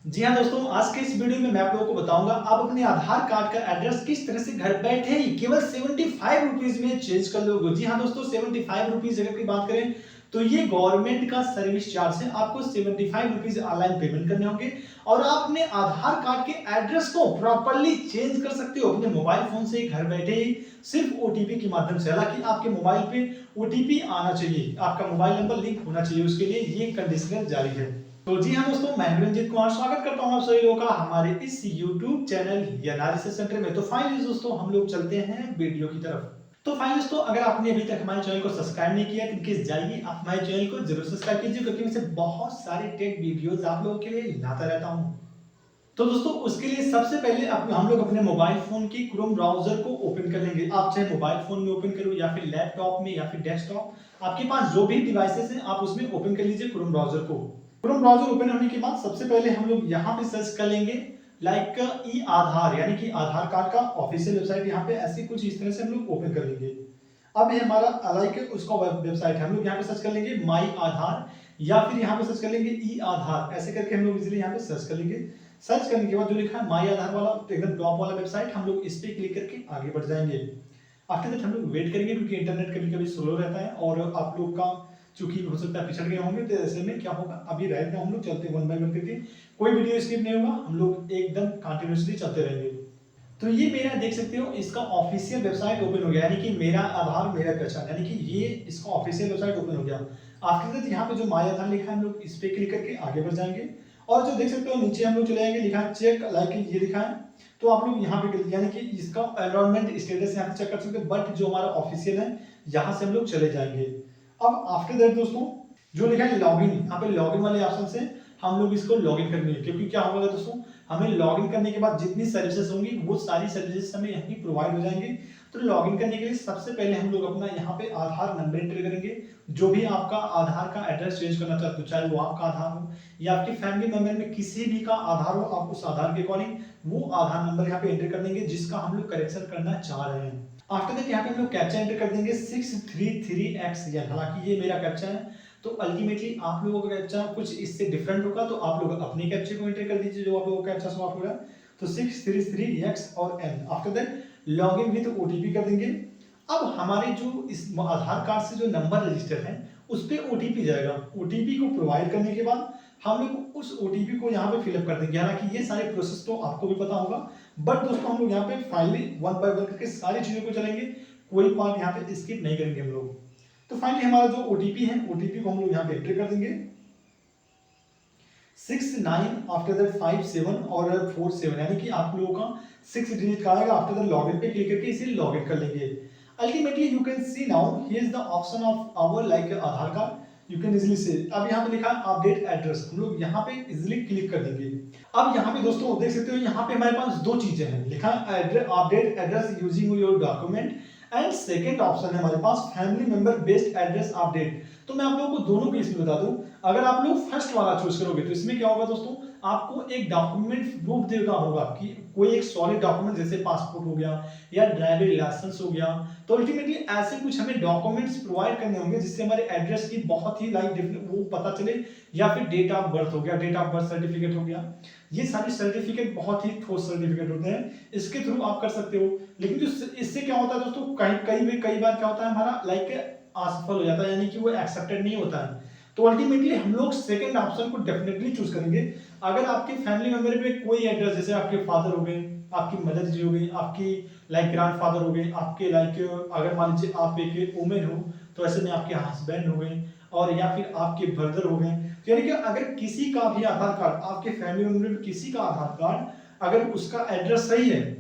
जी हाँ दोस्तों, आज के इस वीडियो में मैं आप लोगों को बताऊंगा आप अपने आधार कार्ड का एड्रेस किस तरह से घर बैठे ही केवल 75 रुपीज में चेंज कर लोगे। जी हाँ दोस्तों, 75 रुपीज अगर की बात करें तो ये गवर्नमेंट का सर्विस चार्ज है। आपको 75 रुपीज ऑनलाइन पेमेंट करने होंगे और आप अपने आधार कार्ड के एड्रेस को प्रॉपरली चेंज कर सकते हो अपने मोबाइल फोन से घर बैठे ही, सिर्फ ओटीपी के माध्यम से। हालांकि आपके मोबाइल पे ओटीपी आना चाहिए, आपका मोबाइल नंबर लिंक होना चाहिए, उसके लिए ये कंडीशनल जारी है। तो जी हाँ दोस्तों, मैं रंजीत कुमार स्वागत करता हूँ आप सभी लोगों का हमारे इस YouTube चैनल एनालिसिस सेंटर में। तो फाइनली दोस्तों हम लोग चलते हैं वीडियो की तरफ। तो फाइनली दोस्तों, अगर आपने अभी तक हमारे चैनल को सब्सक्राइब नहीं किया तो प्लीज जाइए आप हमारे चैनल को जरूर सब्सक्राइब कीजिए, क्योंकि मैं बहुत सारे टेक वीडियोस आप लोगों के लिए लाता रहता हूँ। तो दोस्तों उसके लिए सबसे पहले हम लोग अपने मोबाइल फोन की क्रोम ब्राउजर को ओपन कर लेंगे। आप चाहे मोबाइल फोन में ओपन करो या फिर लैपटॉप में या फिर डेस्कटॉप, आपके पास जो भी डिवाइसेस हैं आप उसमें ओपन कर लीजिए क्रोम ब्राउजर को। क्रोम ब्राउजर ओपन होने के बाद सबसे पहले हम लोग यहाँ पे सर्च कर लेंगे लाइक ई आधार, यानी कि आधार कार्ड का ऑफिशियल वेबसाइट। यहाँ पे ऐसी कुछ इस तरह से हम लोग ओपन कर लेंगे। अब ये हमारा लाइक उसका वेबसाइट है, हम लोग यहाँ पे सर्च कर लेंगे माई आधार या फिर यहाँ पे सर्च कर लेंगे ई आधार, ऐसे करके हम लोग इजीली यहाँ पे सर्च कर लेंगे। सर्च करने के बाद जो लिखा है माई आधार वाला एकदम टॉप वाला वेबसाइट, हम लोग इस पे क्लिक करके आगे बढ़ जाएंगे। आफ्टर दैट हम लोग वेट करेंगे, क्योंकि इंटरनेट कभी कभी स्लो रहता है और आप लोग का चूंकि हो सकता है पिछड़ गए होंगे, तो ऐसे में क्या होगा, अभी राइट नाउ हम लोग चलते हैं वन बाय वन करके, कोई वीडियो स्किप नहीं होगा, हम लोग एकदम कंटिन्यूअसली चलते रहेंगे। तो ये मेरा देख सकते हो इसका ऑफिशियल वेबसाइट ओपन हो गया, यानी कि मेरा आधार मेरा पहचान, यानी कि ये इसका ऑफिशियल वेबसाइट ओपन हो गया। आफ्टर दैट यहाँ पे जो माय आधार लिखा है हम लोग इस पे क्लिक करके आगे बढ़ जाएंगे और जो देख सकते हो नीचे हम लोग चले जाएंगे, लिखा है चेक लाइक, ये लिखा है। तो आप लोग यहाँ पे यानी कि इसका एनवायरमेंट स्टेटस यहाँ से चेक कर सकते हो, बट जो हमारा ऑफिशियल है यहाँ से हम लोग चले जाएंगे। अब आफ्टर दैट दोस्तों जो लिखा है लॉगिन, यहाँ पे लॉगिन वाले ऑप्शन से हम लोग इसको लॉगिन करेंगे, क्योंकि क्या होगा दोस्तों, हमें लॉगिन करने के बाद जितनी सर्विसेज होंगी वो सारी सर्विसेज हमें यहीं प्रोवाइड हो जाएंगे। तो लॉगिन करने के लिए सबसे पहले हम लोग अपना यहाँ पे आधार नंबर एंटर करेंगे। जो भी आपका आधार का एड्रेस चेंज करना चाहते हो, चाहे वो आपका आधार हो या आपके फैमिली मेंबर में किसी भी का आधार हो, आप उस आधार के अकॉर्डिंग वो आधार नंबर यहाँ पे एंटर कर देंगे जिसका हम लोग करेक्शन करना चाह रहे हैं। आफ्टर दैट यहाँ पे हम लोग कैप्चा एंटर कर देंगे 633XL। हालांकि ये मेरा कैप्चा है, तो अल्टीमेटली आप लोगों का कैप्चा कुछ इससे डिफरेंट होगा, तो आप लोग अपने कैप्चे को एंटर कर दीजिए जो आप लोगों का कैप्चा सॉल्व होगा। तो 633X और N। After that login with OTP कर देंगे। अब हमारे जो इस आधार कार्ड से जो नंबर रजिस्टर है उस पे ओटीपी जाएगा। ओटीपी को प्रोवाइड करने के बाद हम लोग उस ओटीपी को यहाँ पे फिलअप कर देंगे। हालांकि ये सारे प्रोसेस तो आपको भी पता होगा, बट दोस्तों हम लोग यहाँ पे फाइनली वन बाय वन करके सारी चीजों को चलेंगे, कोई पार्ट यहाँ पे स्किप नहीं करेंगे हम लोग। तो फाइनली हमारा जो ओटीपी है, ओटीपी को हम लोग यहाँ पे एंटर कर देंगे 69, आफ्टर दैट 57 और 47, यानी कि आप लोगों का 6 डिजिट का आएगा। आफ्टर दैट लॉगिन पे क्लिक करके इसे लॉगिन कर लेंगे। Ultimately you can see now here is the option of our like Aadhaar card, you can easily say. अब यहाँ पे लिखा है अपडेट एड्रेस, हम लोग यहाँ पे इजीली क्लिक कर देंगे। अब यहाँ पे दोस्तों देख सकते हो यहाँ पे हमारे पास दो चीजें हैं, लिखा है update address using your document and second option है हमारे पास family member based address update. तो मैं आप लोगों को दोनों केस में बता दूं, अगर आप लोग फर्स्ट वाला चूज करोगे तो इसमें क्या होगा दोस्तों, आपको एक डॉक्यूमेंट प्रूफ देना होगा कि कोई एक सॉलिड डॉक्यूमेंट जैसे पासपोर्ट हो गया या ड्राइविंग लाइसेंस हो गया। तो अल्टीमेटली ऐसे कुछ हमें डॉक्यूमेंट्स प्रोवाइड करने होंगे जिससे हमारे एड्रेस की बहुत ही लाइक वो पता चले, या फिर डेट ऑफ बर्थ हो गया, डेट ऑफ बर्थ सर्टिफिकेट हो गया। ये सारे सर्टिफिकेट बहुत ही ठोस सर्टिफिकेट होते हैं, इसके थ्रू आप कर सकते हो। लेकिन जो इससे क्या होता है दोस्तों, कई बार क्या होता है हमारा लाइक असफल हो जाता है, यानी कि वो एक्सेप्टेड नहीं होता है। तो अल्टीमेटली हम लोग सेकंड ऑप्शन को डेफिनेटली चूज करेंगे। अगर आपके फैमिली मेंबर में कोई एड्रेस, जैसे आपके फादर हो गए, आपकी मदर जी हो गई, आपकी लाइक ग्रैंडफादर हो गए, आपके लाइक अगर मान लीजिए आप एक वुमेन हो तो ऐसे में आपके हस्बैंड हो गए, और या फिर आपके ब्रदर हो गए। तो यानी कि अगर किसी का भी आधार कार्ड, आपके फैमिली मेंबर में किसी का आधार कार्ड अगर उसका एड्रेस सही है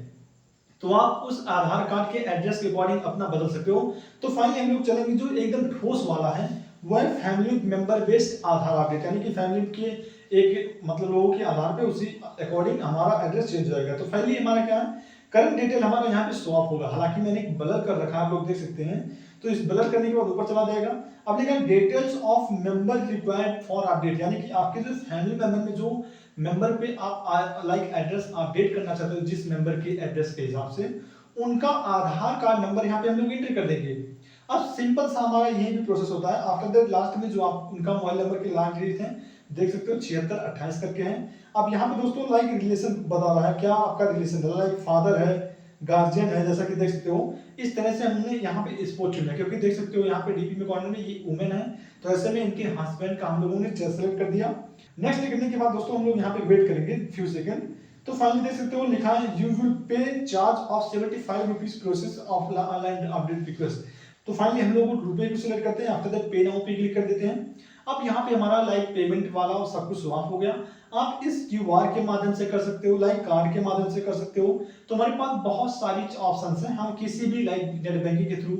तो आप उस आधार कार्ड के एड्रेस के अकॉर्डिंग अपना बदल सकते हो। तो फाइनली हम लोग चलेंगे जो एकदम ठोस वाला है, वो है फैमिली मेंबर बेस्ड आधार अपडेट, यानी कि फैमिली के एक मतलब लोगों के आधार पे उसी अकॉर्डिंग हमारा एड्रेस चेंज हो जाएगा। तो फाइनली हमारा क्या है, करंट डिटेल हमारा यहाँ पे शो ऑफ होगा। हालांकि मैंने एक ब्लर कर रखा है, आप लोग देख सकते हैं। तो इस ब्लर करने के बाद ऊपर चला जाएगा। अब लिखा है details of member required for update, यानी कि आपके जो फैमिली मेंबर में जो मेंबर पे आप लाइक एड्रेस अपडेट करना चाहते हो, जिस मेंबर के एड्रेस के हिसाब से उनका आधार कार्ड नंबर यहाँ पे हम लोग एंटर कर देंगे। अब सिंपल सा हमारा यही भी प्रोसेस होता है। आफ्टर दैट लास्ट में जो आप उनका मोबाइल नंबर के लास्ट डिजिट हैं देख सकते हो 76 28 करके हैं। अब यहाँ पे दोस्तों लाइक रिलेशन बता रहा है, क्या आपका रिलेशन है, लाइक फादर है, गार्जियन है, जैसा कि देख सकते हो। इस तरह से हमने यहाँ पे स्पोर्ट चुना है, क्योंकि देख सकते हो यहाँ पे डीपी में कॉर्नर में ये वुमेन है, तो ऐसे में इनके हस्बैंड का हम लोगों ने सेलेक्ट कर दिया। नेक्स्ट करने के बाद दोस्तों हम लोग यहाँ पे वेट करेंगे फ्यू सेकंड। तो फाइनली देख सकते हो लिखा है you will pay charge of 75 rupees process of online update request. तो फाइनली हम लोग रुपए को सिलेक्ट करते हैं, आफ्टर दैट पे नाउ पे क्लिक कर देते हैं। अब यहाँ पे हमारा लाइक पेमेंट वाला और सब कुछ स्वाप हो गया। आप इस क्यूआर के माध्यम से कर सकते हो, लाइक कार्ड के माध्यम से कर सकते हो। तो हमारे पास बहुत सारी ऑप्शंस हैं, हम किसी भी लाइक नेट बैंकिंग के थ्रू,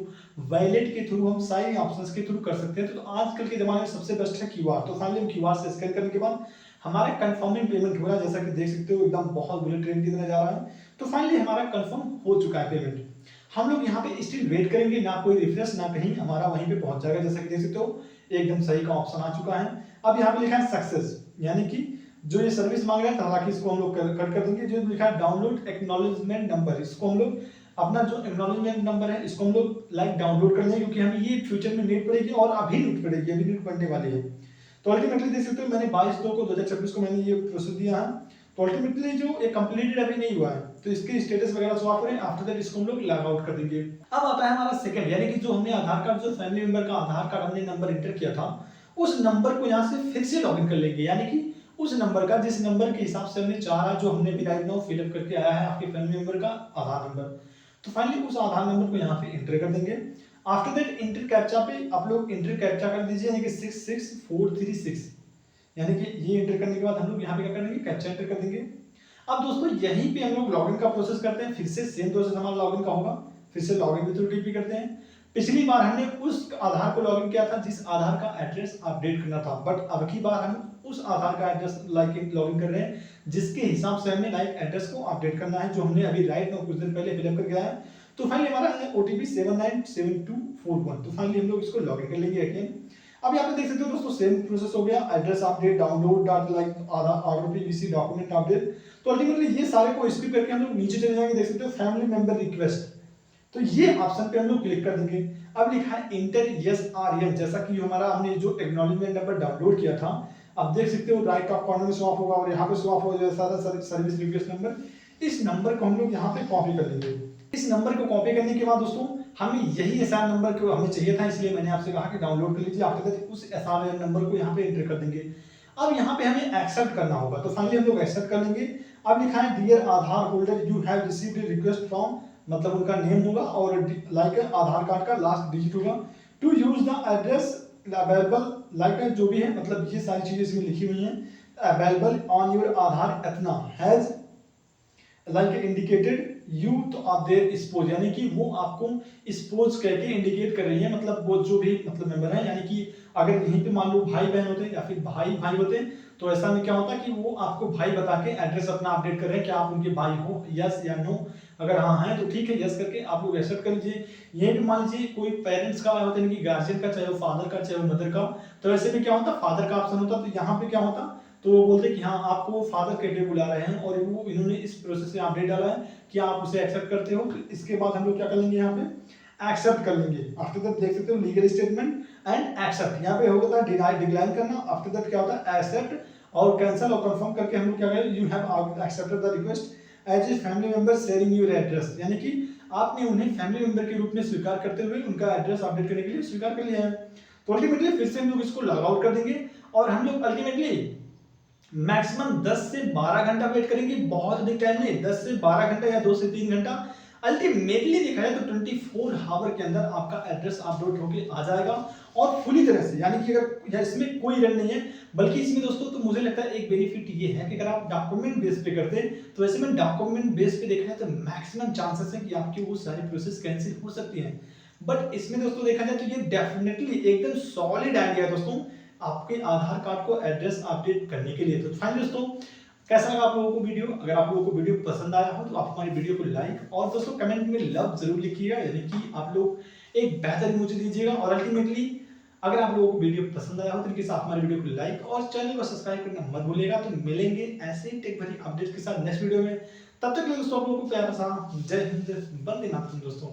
वॉलेट के थ्रू, हम सारी ऑप्शंस के थ्रू कर सकते हैं। तो आजकल के जमाने में सबसे बेस्ट है क्यूआर। तो फाइनली हम क्यूआर से स्कैन करने के बाद हमारा कंफर्मिंग पेमेंट हो रहा है, जैसा कि देख सकते हो एकदम बहुत बुलेट ट्रेन की तरह जा रहा है। तो फाइनली हमारा कंफर्म हो चुका है पेमेंट। हम लोग यहाँ पे स्टिल वेट करेंगे, ना कोई रिफ्रेश ना कहीं, हमारा वहीं पे पहुंच जाएगा, जैसा कि देख सकते हो एकदम सही का ऑप्शन आ चुका है। अब यहाँ पे लिखा है सक्सेस, यानी कि जो ये सर्विस मांग रहा है, हालांकि इसको हम लोग कट कर देंगे। जो लिखा है डाउनलोड एक्नॉलेजमेंट नंबर, इसको हम लोग अपना जो एक्नॉलेजमेंट नंबर है इसको हम लोग लाइक डाउनलोड कर लेंगे, क्योंकि हमें ये फ्यूचर में नीड पड़ेगी और अभी नीड पड़ेगी, अभी नीड पड़ने वाली है। तो अल्टीमेटली देख सकते हो मैंने 22/2/2026 को मैंने ये प्रोसेस दिया है। तो अल्टीमेटली जो ये कंप्लीटेड अभी नहीं हुआ है, तो इसके स्टेटस वगैरह स्वाप करें, आफ्टर दैट इसको हम लोग लॉग आउट कर देंगे। अब आता है हमारा सेकंड, यानी कि जो हमने आधार कार्ड, जो फैमिली मेंबर का आधार कार्ड हमने नंबर एंटर किया था, उस नंबर को यहाँ से फिर से लॉगिन कर लेंगे, यानी कि उस नंबर का, जिस नंबर के हिसाब से हमने चाहा, जो हमने भी राइट नाउ फिलअप करके आया है आपके फैमिली मेंबर का आधार नंबर। तो फाइनली उस आधार नंबर को यहाँ पे एंटर कर देंगे। आफ्टर दैट इंटर कैप्चा पे आप लोग इंटर कैप्चा कर दीजिए, यानी कि 66436, यानी कि ये एंटर करने के बाद हम लोग यहाँ पे क्या करेंगे, कैप्चा एंटर कर देंगे। अब दोस्तों यहीं पे हम लोग लॉगिन का प्रोसेस करते हैं, फिर से सेम प्रोसेस हमारा लॉगिन का होगा, फिर से लॉगिन विद ओटीपी करते हैं। पिछली बार हमने उस आधार को लॉगिन किया था जिस आधार का एड्रेस अपडेट करना था, बट अब की बार हम उस आधार का एड्रेस लाइक लॉगिन कर रहे हैं जिसके हिसाब से हमें लाइक एड्रेस को अपडेट करना है, जो हमने अभी राइट नाउ कुछ दिन पहले फिलअप करके आया है। तो फाइनली हमारा है ओटीपी 797241। तो फाइनली हम लोग इसको लॉगिन कर लेंगे अगेन। अब यहाँ पे देख सकते हो दोस्तों सेम प्रोसेस हो गया, address update, download dot like ROPVC document update. तो अल्टीमेटली ये सारे को स्किप करके हम लोग नीचे चले जाएंगे, देख सकते हो फैमिली मेंबर रिक्वेस्ट, तो ये ऑप्शन पे हम लोग क्लिक कर देंगे। अब लिखा है इंटर यस आर यस, जैसा कि हमारा हमने जो एक्नॉलेजमेंट नंबर डाउनलोड किया था, अब देख सकते हो राइट टॉप कॉर्नर में स्वैप होगा और यहाँ पे स्वैप हो जाएगा सारा सर्विस रिक्वेस्ट नंबर। इस नंबर को हम लोग यहाँ पे कॉपी कर लेंगे। इस नंबर को कॉपी करने के बाद दोस्तों हमें यही एसआर नंबर को हमें चाहिए था, इसलिए मैंने आपसे कहा कि डाउनलोड कर लीजिए। आफ्टर दैट उस एसआर नंबर को यहाँ पे एंटर कर देंगे। अब यहाँ पे हमें एक्सेप्ट करना होगा, तो फाइनली हम लोग एक्सेप्ट कर लेंगे। अब लिखा है dear Aadhaar holder you have received a request from, मतलब उनका नेम होगा और लाइक आधार कार्ड का लास्ट डिजिट होगा, to use the address available like जो भी है, मतलब ये सारी चीजें इसमें लिखी हुई हैं। अवेलेबल ऑन योर आधार एतना हैज लाइक इंडिकेटेड यू, तो आप देर स्पोज, यानी कि वो आपको स्पोज करके इंडिकेट कर रही है, मतलब वो जो भी मतलब मेंबर है, यानी कि अगर यहीं पे मान लो भाई बहन होते हैं या फिर भाई भाई होते हैं, तो ऐसा में क्या होता है कि वो आपको भाई बता के एड्रेस अपना अपडेट कर रहे हैं कि आप उनके भाई हो, यस या नो। अगर हाँ है तो ठीक है, यस करके आप लोग एक्सेप्ट कर लीजिए। ये भी मान लीजिए कोई पेरेंट्स का होता है कि गार्जियन का, चाहे वो फादर का चाहे वो मदर का, तो ऐसे में क्या होता, फादर का ऑप्शन होता, तो यहाँ पे क्या होता, तो वो बोलते कि हाँ आपको फादर कहते बुला रहे हैं और वो इन्होंने इस प्रोसेस में अपडेट डाला है कि आप उसे एक्सेप्ट करते हो। तो इसके बाद हम लोग क्या कर लेंगे, यहाँ पे एक्सेप्ट कर लेंगे। आफ्टर दैट देख सकते हो लीगल स्टेटमेंट एंड एक्सेप्ट, यहाँ पे होता है डिक्लाइन करना। आफ्टर दैट क्या होता है एक्सेप्ट और कैंसिल और कंफर्म करके हम लोग क्या करें, you have accepted the request as a family member sharing your address, यानी कि आपने उन्हें फैमिली मेंबर के रूप में स्वीकार करते हुए उनका एड्रेस अपडेट करने के लिए स्वीकार कर लिया है। तो अल्टीमेटली फिर से हम लोग इसको लॉग आउट कर देंगे और हम लोग अल्टीमेटली मैक्सिमम 10 से 12 घंटा वेट करेंगे, बहुत अधिक टाइम नहीं, 10 से 12 घंटा या 2 से 3 घंटा। अल्टीमेटली देखा जाए तो 24 आवर के अंदर आपका एड्रेस अपलोड होके आ जाएगा और फुली तरह से, यानी कि अगर या इसमें कोई रन नहीं है, बल्कि इसमें दोस्तों तो मुझे लगता है एक बेनिफिट ये है कि अगर आप डॉक्यूमेंट बेस पे करते हैं, तो ऐसे में डॉक्यूमेंट बेस पे देखा जाए तो मैक्सिमम चांसेस है कि आपकी वो सारी प्रोसेस कैंसिल हो सकती है। बट इसमें दोस्तों देखा जाए तो ये डेफिनेटली एकदम सॉलिड आइडिया है दोस्तों आपके आधार कार्ड को एड्रेस अपडेट करने के लिए। तो फाइनली दोस्तों कैसा लगा आप लोगों को वीडियो, अगर आप लोगों को वीडियो पसंद आया हो तो आप हमारी वीडियो को लाइक और दोस्तों कमेंट में लव जरूर लिखिएगा, यानी कि आप लोग एक बेहतर इमोजी दीजिएगा। और अल्टीमेटली अगर आप लोगों को वीडियो पसंद आया हो तो इनके साथ हमारे वीडियो को लाइक और चैनल को सब्सक्राइब करना मत भूलिएगा। तो मिलेंगे ऐसे ही टेक भरी अपडेट के साथ नेक्स्ट वीडियो में, तब तक के लिए दोस्तों आप लोगों को प्यारा सा जय हिंद, वंदे मातरम दोस्तों।